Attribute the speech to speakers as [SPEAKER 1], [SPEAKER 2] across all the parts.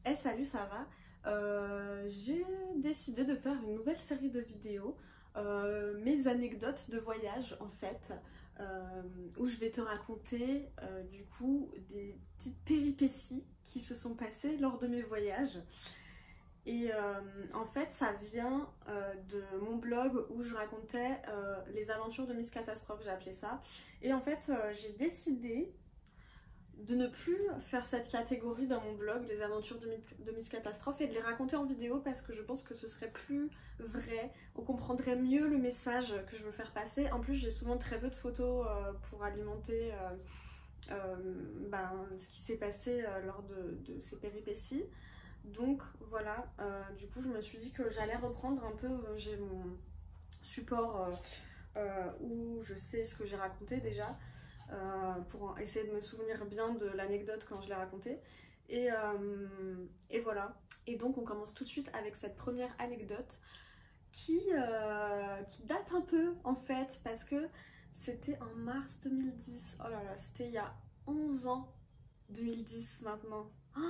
[SPEAKER 1] Hey, salut, ça va? J'ai décidé de faire une nouvelle série de vidéos, mes anecdotes de voyage en fait, où je vais te raconter du coup des petites péripéties qui se sont passées lors de mes voyages. Et en fait, ça vient de mon blog où je racontais les aventures de Miss Catastrophe, j'ai appelé ça. Et en fait, j'ai décidé de ne plus faire cette catégorie dans mon blog, les aventures de Miss Catastrophe, et de les raconter en vidéo parce que je pense que ce serait plus vrai, on comprendrait mieux le message que je veux faire passer. En plus, j'ai souvent très peu de photos pour alimenter ce qui s'est passé lors de ces péripéties. Donc voilà, du coup je me suis dit que j'allais reprendre un peu, j'ai mon support où je sais ce que j'ai raconté déjà, pour essayer de me souvenir bien de l'anecdote quand je l'ai racontée. Et voilà. Et donc on commence tout de suite avec cette première anecdote qui date un peu en fait, parce que c'était en mars 2010. Oh là là, c'était il y a 11 ans, 2010 maintenant. Oh,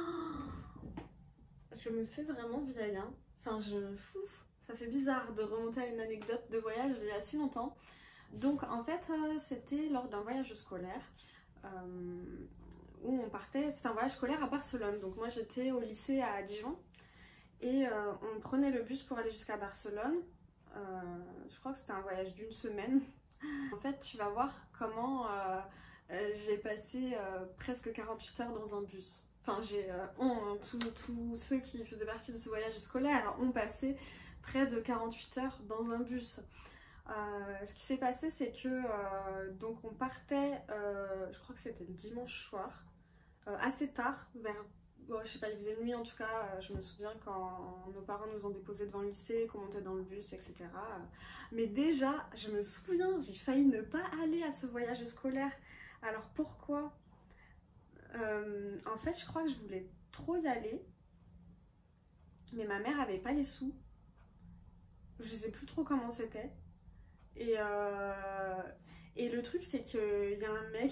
[SPEAKER 1] je me fais vraiment vieille, hein. Enfin, ça fait bizarre de remonter à une anecdote de voyage il y a si longtemps. Donc en fait, c'était lors d'un voyage scolaire où on partait, c'était un voyage scolaire à Barcelone. Donc moi j'étais au lycée à Dijon et on prenait le bus pour aller jusqu'à Barcelone. Je crois que c'était un voyage d'une semaine. En fait, tu vas voir comment j'ai passé presque 48 heures dans un bus. Enfin, tous ceux qui faisaient partie de ce voyage scolaire ont passé près de 48 heures dans un bus. Ce qui s'est passé, c'est que donc on partait, je crois que c'était le dimanche soir, assez tard, vers, je sais pas, il faisait nuit en tout cas, je me souviens quand nos parents nous ont déposés devant le lycée, qu'on montait dans le bus, etc. Mais déjà, je me souviens, j'ai failli ne pas aller à ce voyage scolaire. Alors pourquoi? En fait, je crois que je voulais trop y aller, mais ma mère avait pas les sous. Je sais plus trop comment c'était. Et le truc, c'est qu'il y a un mec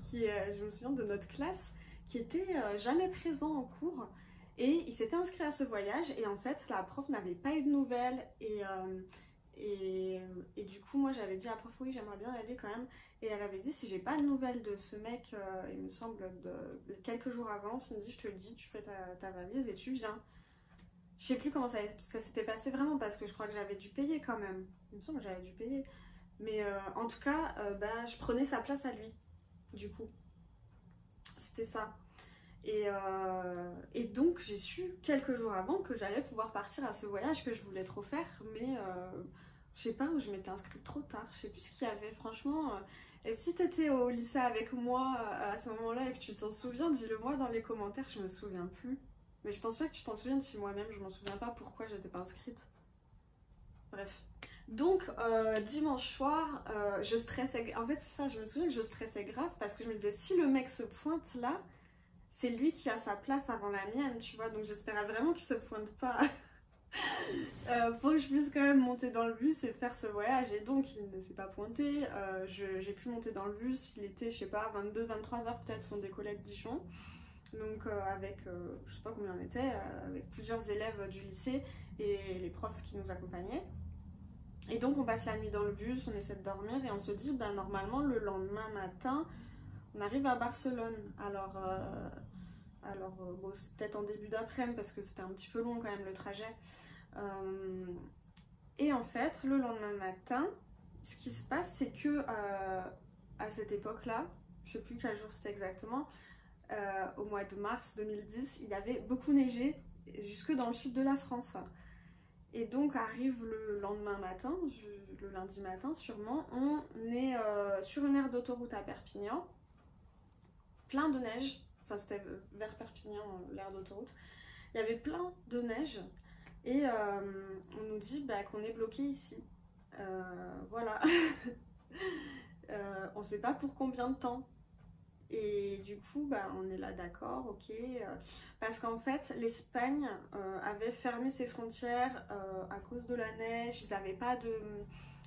[SPEAKER 1] qui est, je me souviens, de notre classe, qui était jamais présent en cours. Et il s'était inscrit à ce voyage. Et en fait, la prof n'avait pas eu de nouvelles. Et du coup, moi, j'avais dit à la prof, oui, j'aimerais bien y aller quand même. Et elle avait dit, si j'ai pas de nouvelles de ce mec, il me semble, de quelques jours avant, elle me dit, je te le dis, tu fais ta valise et tu viens. Je sais plus comment ça s'était passé vraiment, parce que je crois que j'avais dû payer quand même. Il me semble que j'avais dû payer. Mais en tout cas, je prenais sa place à lui, du coup. C'était ça. Et donc, j'ai su quelques jours avant que j'allais pouvoir partir à ce voyage que je voulais trop faire. Mais je sais pas, où je m'étais inscrite trop tard. Je sais plus ce qu'il y avait, franchement. Et si t'étais au lycée avec moi à ce moment-là et que tu t'en souviens, dis-le moi dans les commentaires, je me souviens plus. Mais je pense pas que tu t'en souviens si moi-même je m'en souviens pas pourquoi j'étais pas inscrite. Bref. Donc dimanche soir, je stressais. En fait, c'est ça, je me souviens que je stressais grave parce que je me disais, si le mec se pointe là, c'est lui qui a sa place avant la mienne, tu vois. Donc j'espérais vraiment qu'il se pointe pas pour que je puisse quand même monter dans le bus et faire ce voyage. Et donc il ne s'est pas pointé. J'ai pu monter dans le bus, il était, je sais pas, 22-23 heures peut-être, on décollait de Dijon. Donc avec, je sais pas combien on était, avec plusieurs élèves du lycée et les profs qui nous accompagnaient. Et donc on passe la nuit dans le bus, on essaie de dormir et on se dit, normalement le lendemain matin, on arrive à Barcelone. Alors bon, c'est peut-être en début d'après-midi parce que c'était un petit peu long quand même le trajet. Et en fait, le lendemain matin, ce qui se passe, c'est que à cette époque-là, je sais plus quel jour c'était exactement, au mois de mars 2010, il y avait beaucoup neigé jusque dans le sud de la France. Et donc arrive le lendemain matin, le lundi matin sûrement, on est sur une aire d'autoroute à Perpignan, plein de neige, enfin c'était vers Perpignan l'aire d'autoroute, il y avait plein de neige et on nous dit qu'on est bloqué ici. Voilà, on sait pas pour combien de temps. Et du coup, on est là, d'accord, ok. Parce qu'en fait, l'Espagne avait fermé ses frontières à cause de la neige. Ils n'avaient pas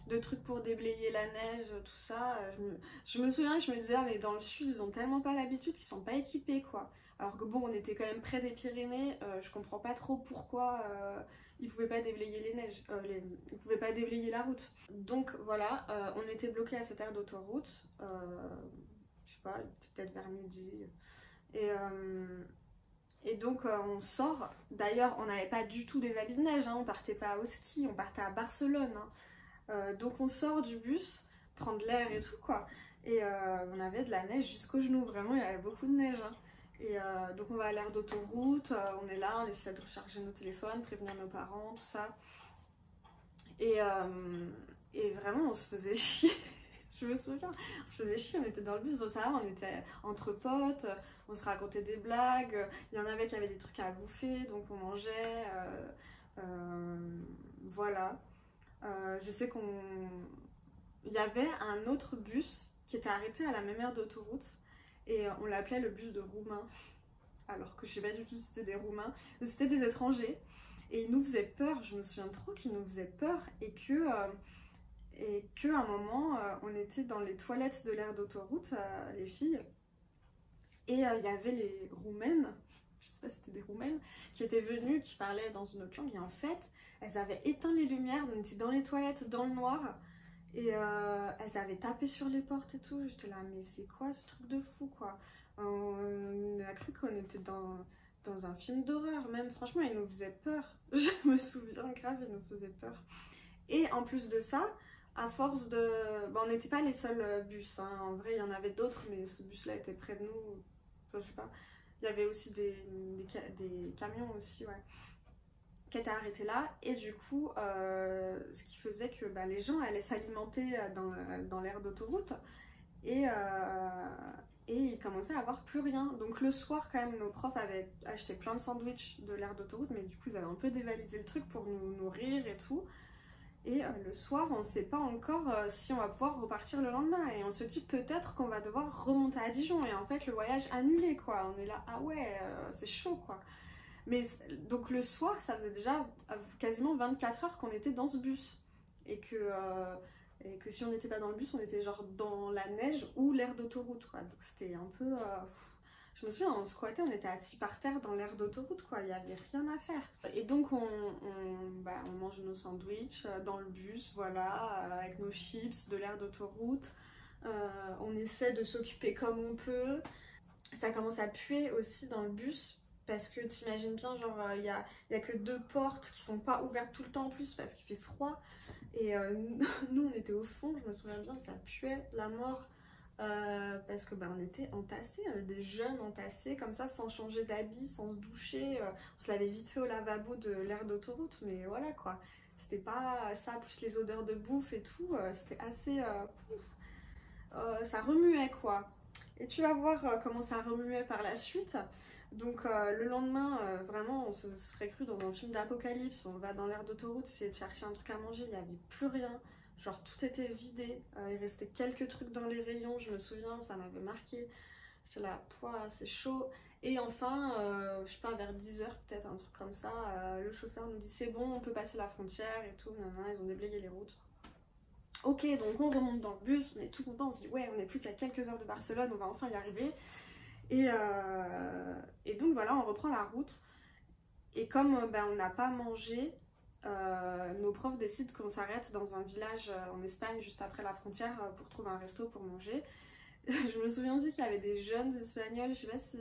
[SPEAKER 1] de trucs pour déblayer la neige, tout ça. Je me souviens, je me disais, ah, mais dans le sud, ils ont tellement pas l'habitude qu'ils sont pas équipés, quoi. Alors que bon, on était quand même près des Pyrénées, je comprends pas trop pourquoi ils pouvaient pas déblayer les neiges, ils pouvaient pas déblayer la route. Donc voilà, on était bloqué à cette aire d'autoroute, je sais pas, peut-être vers midi. Et, donc on sort, d'ailleurs on n'avait pas du tout des habits de neige, hein, on partait pas au ski, on partait à Barcelone. Hein. Donc on sort du bus, prendre l'air et tout quoi. Et on avait de la neige jusqu'aux genoux, vraiment il y avait beaucoup de neige. Hein. Et donc on va à l'aire d'autoroute, on est là, on essaie de recharger nos téléphones, prévenir nos parents, tout ça. Et vraiment on se faisait chier. Je me souviens, on se faisait chier, on était dans le bus, ça, on était entre potes, on se racontait des blagues, il y en avait qui avaient des trucs à bouffer, donc on mangeait, voilà. Je sais il y avait un autre bus qui était arrêté à la même aire d'autoroute et on l'appelait le bus de Roumains, alors que je sais pas du tout si c'était des Roumains, mais c'était des étrangers et ils nous faisaient peur, je me souviens trop qu'ils nous faisaient peur et qu'à un moment, on était dans les toilettes de l'aire d'autoroute, les filles, et il y avait les Roumaines, je sais pas si c'était des Roumaines, qui étaient venues, qui parlaient dans une autre langue, et en fait, elles avaient éteint les lumières, on était dans les toilettes, dans le noir, et elles avaient tapé sur les portes et tout. J'étais là, mais c'est quoi ce truc de fou, quoi? On a cru qu'on était dans un film d'horreur, même, franchement, ils nous faisaient peur. Je me souviens grave, ils nous faisaient peur. Et en plus de ça, à force de... Bon, on n'était pas les seuls bus, hein. En vrai il y en avait d'autres, mais ce bus-là était près de nous, enfin, je sais pas. Il y avait aussi des camions aussi, ouais, qui étaient arrêtés là, et du coup, ce qui faisait que les gens allaient s'alimenter dans l'aire d'autoroute, et ils commençaient à avoir plus rien. Donc le soir, quand même, nos profs avaient acheté plein de sandwichs de l'aire d'autoroute, mais du coup, ils avaient un peu dévalisé le truc pour nous nourrir et tout. Et le soir, on ne sait pas encore si on va pouvoir repartir le lendemain. Et on se dit peut-être qu'on va devoir remonter à Dijon. Et en fait, le voyage annulé, quoi. On est là, ah ouais, c'est chaud, quoi. Mais donc le soir, ça faisait déjà quasiment 24 heures qu'on était dans ce bus. Et que si on n'était pas dans le bus, on était genre dans la neige ou l'aire d'autoroute, quoi. Donc c'était un peu... Je me souviens, on squattait, on était assis par terre dans l'aire d'autoroute, quoi, il n'y avait rien à faire. Et donc on mange nos sandwichs dans le bus, voilà, avec nos chips de l'aire d'autoroute. On essaie de s'occuper comme on peut. Ça commence à puer aussi dans le bus, parce que t'imagines bien, genre, il y a que 2 portes qui sont pas ouvertes tout le temps en plus, parce qu'il fait froid. Et nous, on était au fond, je me souviens bien, ça puait la mort. Parce que on était entassés, des jeunes entassés comme ça, sans changer d'habit, sans se doucher. On se lavait vite fait au lavabo de l'aire d'autoroute, mais voilà quoi. C'était pas ça, plus les odeurs de bouffe et tout, c'était assez... ça remuait quoi. Et tu vas voir comment ça remuait par la suite. Donc le lendemain, vraiment, on se serait cru dans un film d'apocalypse. On va dans l'aire d'autoroute, essayer de chercher un truc à manger, il n'y avait plus rien. Genre tout était vidé, il restait quelques trucs dans les rayons, je me souviens, ça m'avait marqué. J'étais là, pouah, c'est chaud. Et enfin, je sais pas, vers 10 h peut-être, un truc comme ça, le chauffeur nous dit c'est bon, on peut passer la frontière et tout, ils ont déblayé les routes. Ok, donc on remonte dans le bus, on est tout content, on se dit ouais, on n'est plus qu'à quelques heures de Barcelone, on va enfin y arriver. Et donc voilà, on reprend la route. Et comme on n'a pas mangé, nos profs décident qu'on s'arrête dans un village en Espagne juste après la frontière pour trouver un resto pour manger. Je me souviens aussi qu'il y avait des jeunes espagnols, je sais pas si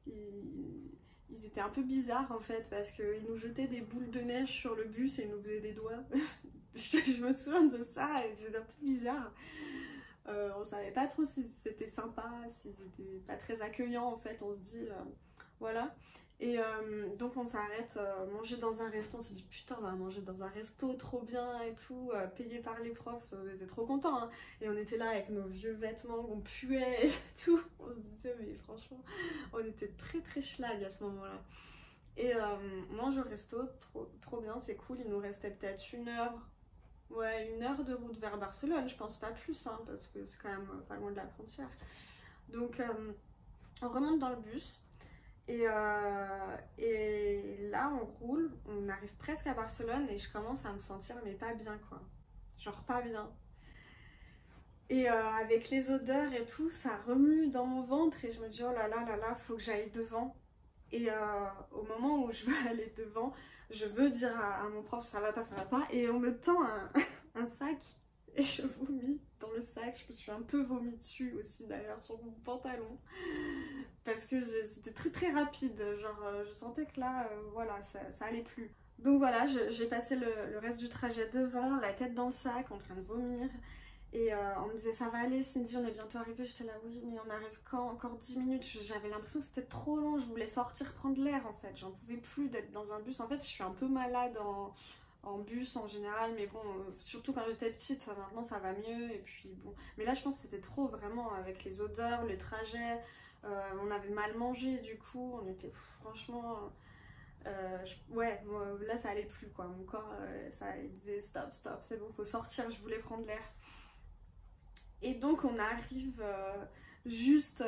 [SPEAKER 1] ils étaient un peu bizarres en fait, parce qu'ils nous jetaient des boules de neige sur le bus et ils nous faisaient des doigts. Je me souviens de ça et c'était un peu bizarre. On savait pas trop si c'était sympa, s'ils étaient pas très accueillants en fait, on se dit voilà. Et donc on s'arrête manger dans un resto, on se dit putain on va manger dans un resto trop bien et tout, payé par les profs, on était trop contents hein. Et on était là avec nos vieux vêtements qu'on puait et tout, on se disait mais franchement on était très très schlag à ce moment là. Et on mange au resto, trop bien, c'est cool, il nous restait peut-être 1 heure, ouais 1 heure de route vers Barcelone, je pense pas plus hein, parce que c'est quand même pas loin de la frontière. Donc on remonte dans le bus. Et là on roule, on arrive presque à Barcelone et je commence à me sentir mais pas bien quoi, genre pas bien. Et avec les odeurs et tout, ça remue dans mon ventre et je me dis oh là là là là, faut que j'aille devant. Et au moment où je veux aller devant, je veux dire à mon prof ça va pas, et on me tend un sac et je vomis dans le sac. Je me suis un peu vomi dessus aussi d'ailleurs sur mon pantalon parce que c'était très très rapide, genre je sentais que là voilà ça allait plus. Donc voilà, j'ai passé le reste du trajet devant, la tête dans le sac, en train de vomir. Et on me disait ça va aller Cindy, on est bientôt arrivé. J'étais là oui mais on arrive quand? Encore 10 minutes. J'avais l'impression que c'était trop long, je voulais sortir prendre l'air en fait. J'en pouvais plus d'être dans un bus. En fait je suis un peu malade en bus en général, mais bon, surtout quand j'étais petite, maintenant ça va mieux. Et puis bon, mais là je pense que c'était trop vraiment avec les odeurs, les trajets. On avait mal mangé du coup, on était franchement... ouais, moi, là ça allait plus quoi, mon corps ça, il disait stop, c'est bon, faut sortir, je voulais prendre l'air. Et donc on arrive juste,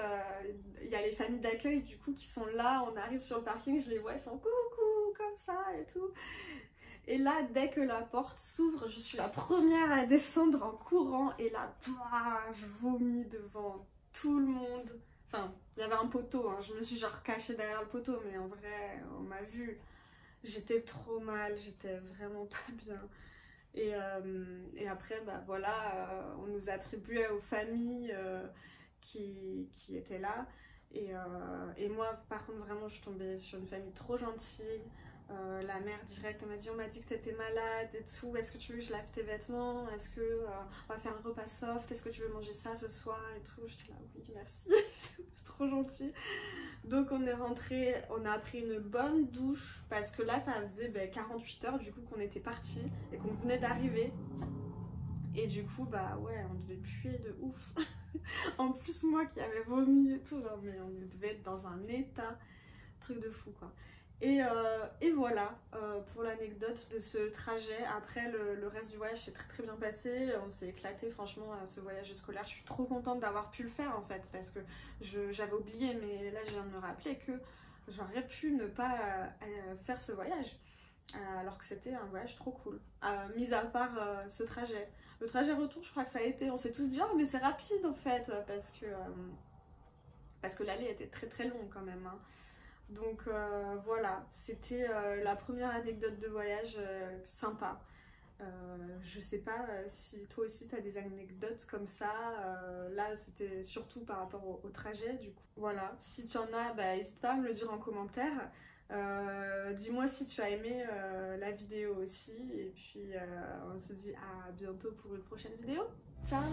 [SPEAKER 1] il y a les familles d'accueil du coup qui sont là, on arrive sur le parking, je les vois, ils font coucou comme ça et tout. Et là dès que la porte s'ouvre, je suis la première à descendre en courant et là, bah, je vomis devant tout le monde. Enfin, il y avait un poteau, hein. Je me suis genre cachée derrière le poteau, mais en vrai, on m'a vue. J'étais trop mal, j'étais vraiment pas bien. Et après, bah voilà, on nous attribuait aux familles qui étaient là. Et moi, par contre, vraiment, je suis tombée sur une famille trop gentille. La mère direct, elle m'a dit, on m'a dit que t'étais malade et tout, est-ce que tu veux que je lave tes vêtements, est-ce que on va faire un repas soft, est-ce que tu veux manger ça ce soir et tout. J'étais là oui merci, c'est trop gentil. Donc on est rentré, on a pris une bonne douche parce que là ça faisait 48 heures du coup qu'on était parti et qu'on venait d'arriver. Et du coup bah ouais on devait puer de ouf. En plus moi qui avais vomi et tout, non mais on devait être dans un état, truc de fou quoi. Et voilà pour l'anecdote de ce trajet. Après le reste du voyage s'est très très bien passé, on s'est éclaté franchement à ce voyage scolaire. Je suis trop contente d'avoir pu le faire en fait parce que j'avais oublié, mais là je viens de me rappeler que j'aurais pu ne pas faire ce voyage alors que c'était un voyage trop cool, mis à part ce trajet. Le trajet retour je crois que ça a été, on s'est tous dit oh mais c'est rapide en fait parce que l'aller était très très long quand même hein. Donc voilà, c'était la première anecdote de voyage sympa. Je sais pas si toi aussi tu as des anecdotes comme ça. Là c'était surtout par rapport au trajet du coup. Voilà, si tu en as, bah, n'hésite pas à me le dire en commentaire. Dis-moi si tu as aimé la vidéo aussi. Et puis on se dit à bientôt pour une prochaine vidéo. Ciao!